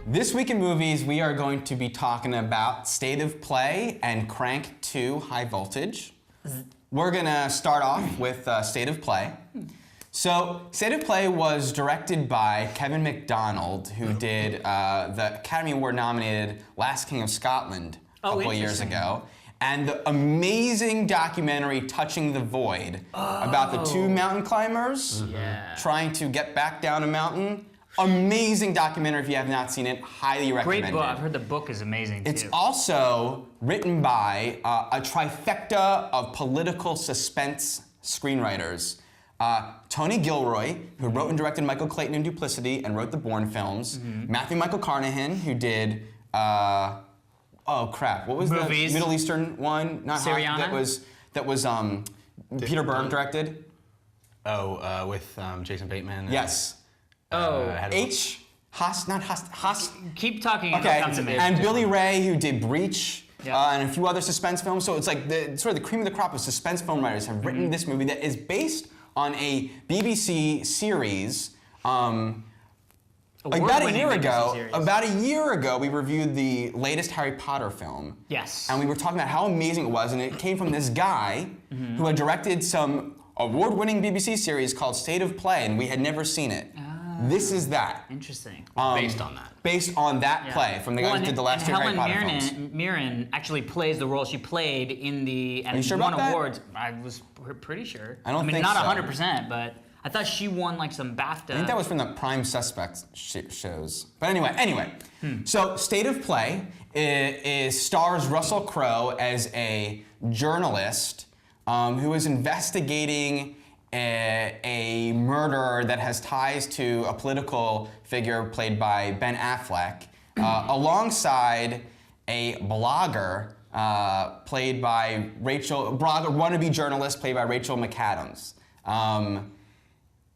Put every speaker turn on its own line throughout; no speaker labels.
This week in movies, we are going to be talking about State of Play and Crank 2 High Voltage. We're gonna start off with State of Play. So, State of Play was directed by Kevin MacDonald, who did the Academy Award nominated Last King of Scotland a couple of years ago. And the amazing documentary Touching the Void about the two mountain climbers trying to get back down a mountain. Amazing documentary. If you have not seen it, highly recommend it.
Great book. I've heard the book is amazing too.
It's also written by a trifecta of political suspense screenwriters. Tony Gilroy, who wrote and directed Michael Clayton and Duplicity and wrote the Bourne films. Matthew Michael Carnahan, who did, oh crap, what was
Movies.
the Middle Eastern one? Not
Syriana?
That was Peter Berg directed.
With Jason Bateman.
Yes.
Oh, Keep talking.
Okay,
Come to me.
and Billy Ray, who did Breach,
Yeah.
and a few other suspense films. So it's like sort of the cream of the crop of suspense film writers have written this movie that is based on a BBC series. About a year ago, we reviewed the latest Harry Potter film.
Yes.
And we were talking about how amazing it was, and it came from this guy who had directed some award-winning BBC series called State of Play, and we had never seen it. This is that.
Interesting.
Based on that.
Based on that play from the guy who did the last two Harry Potter films.
Helen Mirren actually plays the role she played in the and
Are you sure
won
about that?
awards. I was pretty sure.
I don't
mean,
think
not
so.
100%, but I thought she won like some BAFTA.
I think that was from the Prime Suspects shows. But anyway. So State of Play stars Russell Crowe as a journalist who is investigating a murder that has ties to a political figure played by Ben Affleck, alongside a blogger played by wannabe journalist played by Rachel McAdams.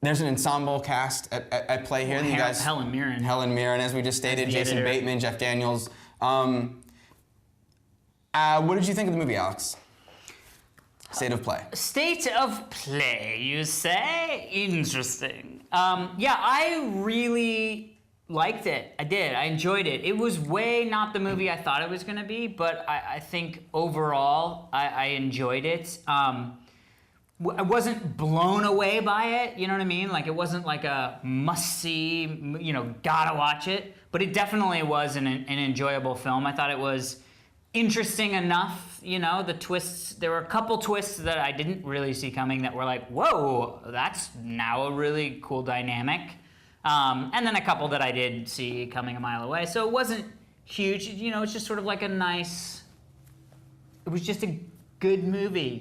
There's an ensemble cast at play here. You guys,
Helen Mirren.
Helen Mirren, as we just stated, Jason
editor.
Bateman, Jeff Daniels. What did you think of the movie, Alex? State of Play.
State of Play, you say? Interesting. Yeah, I really liked it. I did. I enjoyed it. It was way not the movie I thought it was going to be, but I think overall I enjoyed it. I wasn't blown away by it, you know what I mean? Like, it wasn't like a must-see, gotta watch it, but it definitely was an enjoyable film. I thought it was interesting enough, the twists. There were a couple twists that I didn't really see coming that were like, whoa, that's now a really cool dynamic. And then a couple that I did see coming a mile away. So it wasn't huge, it's just sort of like it was just a good movie,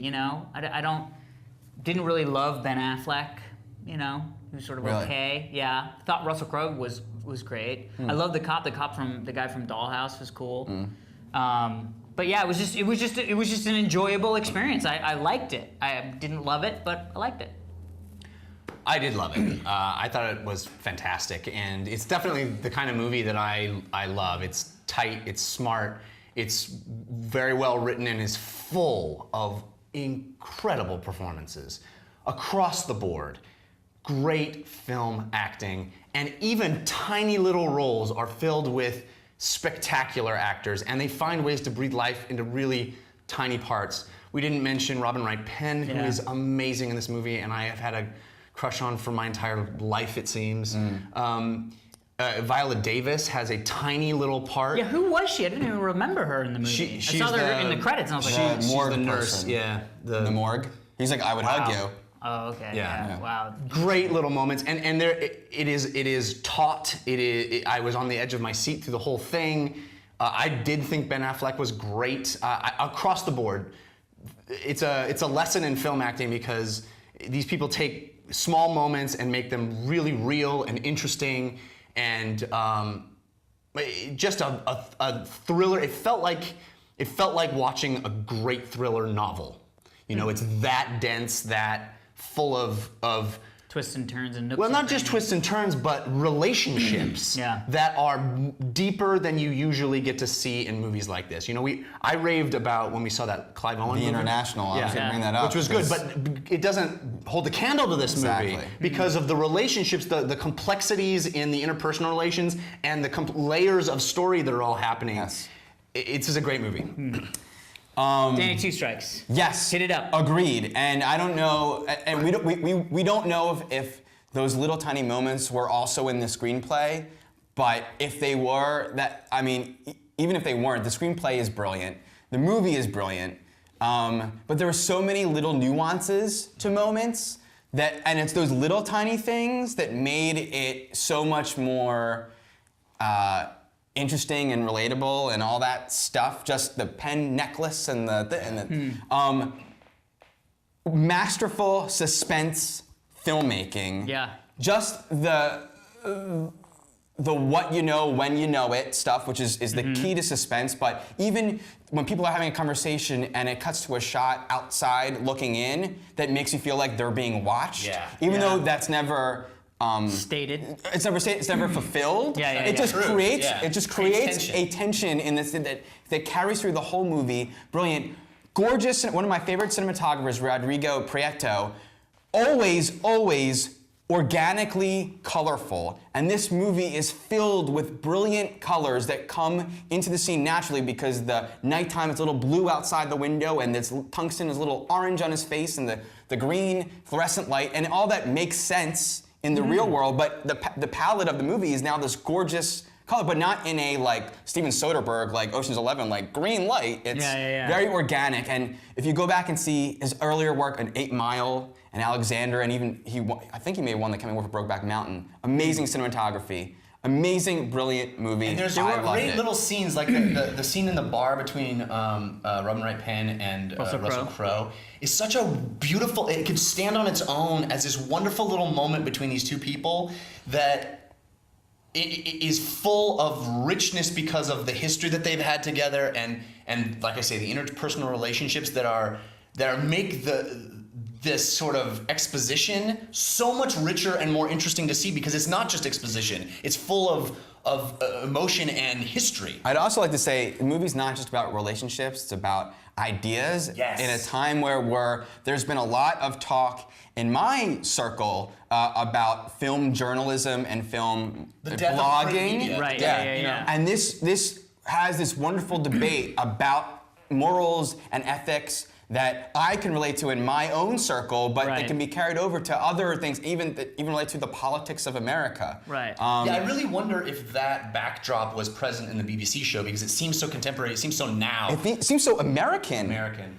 didn't really love Ben Affleck, he was sort of okay. Yeah, thought Russell Crowe was great. I love the guy from Dollhouse was cool. But yeah, it was just an enjoyable experience. I liked it. I didn't love it, but I liked it.
I did love it. I thought it was fantastic, and it's definitely the kind of movie that I love. It's tight, it's smart, it's very well written, and is full of incredible performances across the board. Great film acting, and even tiny little roles are filled with spectacular actors, and they find ways to breathe life into really tiny parts. We didn't mention Robin Wright Penn, who is amazing in this movie, and I have had a crush on for my entire life, it seems. Viola Davis has a tiny little part.
Yeah, who was she? I didn't even remember her in the movie. I saw her in the credits, and I was like,
she's
the nurse.
person.
Yeah,
The morgue. He's like, I would hug you.
Oh, okay.
Yeah.
Wow.
Great little moments, and there it is taut. I was on the edge of my seat through the whole thing. I did think Ben Affleck was great across the board. It's a lesson in film acting, because these people take small moments and make them really real and interesting, and just a thriller. It felt like watching a great thriller novel. It's that dense, that full of
twists and turns and nooks.
Well,
and
not just
crannies.
twists and turns, but relationships
Yeah.
that are deeper than you usually get to see in movies like this. You know, I raved about when we saw that Clive Owen
The
movie.
International. I was
Yeah.
going to bring that up.
Which was good, but it doesn't hold a candle to this movie
Exactly.
because of the relationships, the complexities in the interpersonal relations, and the layers of story that are all happening.
Yes.
It's just a great movie.
Danny, 2 strikes.
Yes.
Hit it up.
Agreed. And I don't know, and we don't know if those little tiny moments were also in the screenplay, but if they were, even if they weren't, the screenplay is brilliant. The movie is brilliant. But there were so many little nuances to moments and it's those little tiny things that made it so much more interesting and relatable and all that stuff. Just the pen necklace and the masterful suspense filmmaking.
Yeah.
Just the what you know when you know it stuff, which is the key to suspense. But even when people are having a conversation and it cuts to a shot outside looking in, that makes you feel like they're being watched.
Yeah.
Even
Yeah.
though that's never
Stated.
it's never stated, it's never fulfilled.
Yeah, yeah,
it
yeah.
just
True,
creates
yeah.
it just
Creates
creates
tension.
a tension in this that carries through the whole movie. Brilliant, gorgeous. One of my favorite cinematographers, Rodrigo Prieto, always organically colorful. And this movie is filled with brilliant colors that come into the scene naturally because the nighttime, it's a little blue outside the window and this tungsten is a little orange on his face and the green fluorescent light, and all that makes sense in the real world, but the palette of the movie is now this gorgeous color, but not in a like Steven Soderbergh, like Ocean's 11, like green light. It's very organic. And if you go back and see his earlier work, an 8 Mile and Alexander, and even I think he may have won the Academy Award for Brokeback Mountain. Amazing cinematography, amazing, brilliant movie.
And there's
I loved
great
it.
little scenes, like the scene in the bar between Robin Wright Penn and Russell Crowe is such a beautiful, it could stand on its own as this wonderful little moment between these two people that it is full of richness because of the history that they've had together and like I say, the interpersonal relationships that make this sort of exposition so much richer and more interesting to see because it's not just exposition, it's full of emotion and history.
I'd also like to say the movie's not just about relationships, it's about ideas.
Yes.
In a time where there's been a lot of talk in my circle about film journalism and film
The death of print
blogging.
media.
Right,
Yeah.
yeah.
And this has this wonderful debate about morals and ethics that I can relate to in my own circle, but
Right.
it can be carried over to other things, even relate to the politics of America.
Right.
Yeah, I really wonder if that backdrop was present in the BBC show because it seems so contemporary, it seems so now.
It seems so American.
American.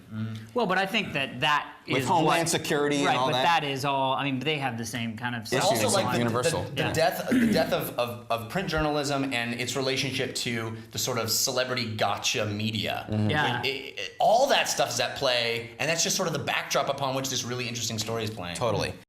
Well, but I think that is
With Homeland
what-
Security and
right,
all
but
that.
that is all. I mean, they have the same kind of stuff.
Issues.
Also, like
It's universal.
the
Yeah.
death of print journalism and its relationship to the sort of celebrity gotcha media.
Yeah.
All that stuff is at play, and that's just sort of the backdrop upon which this really interesting story is playing.
Totally.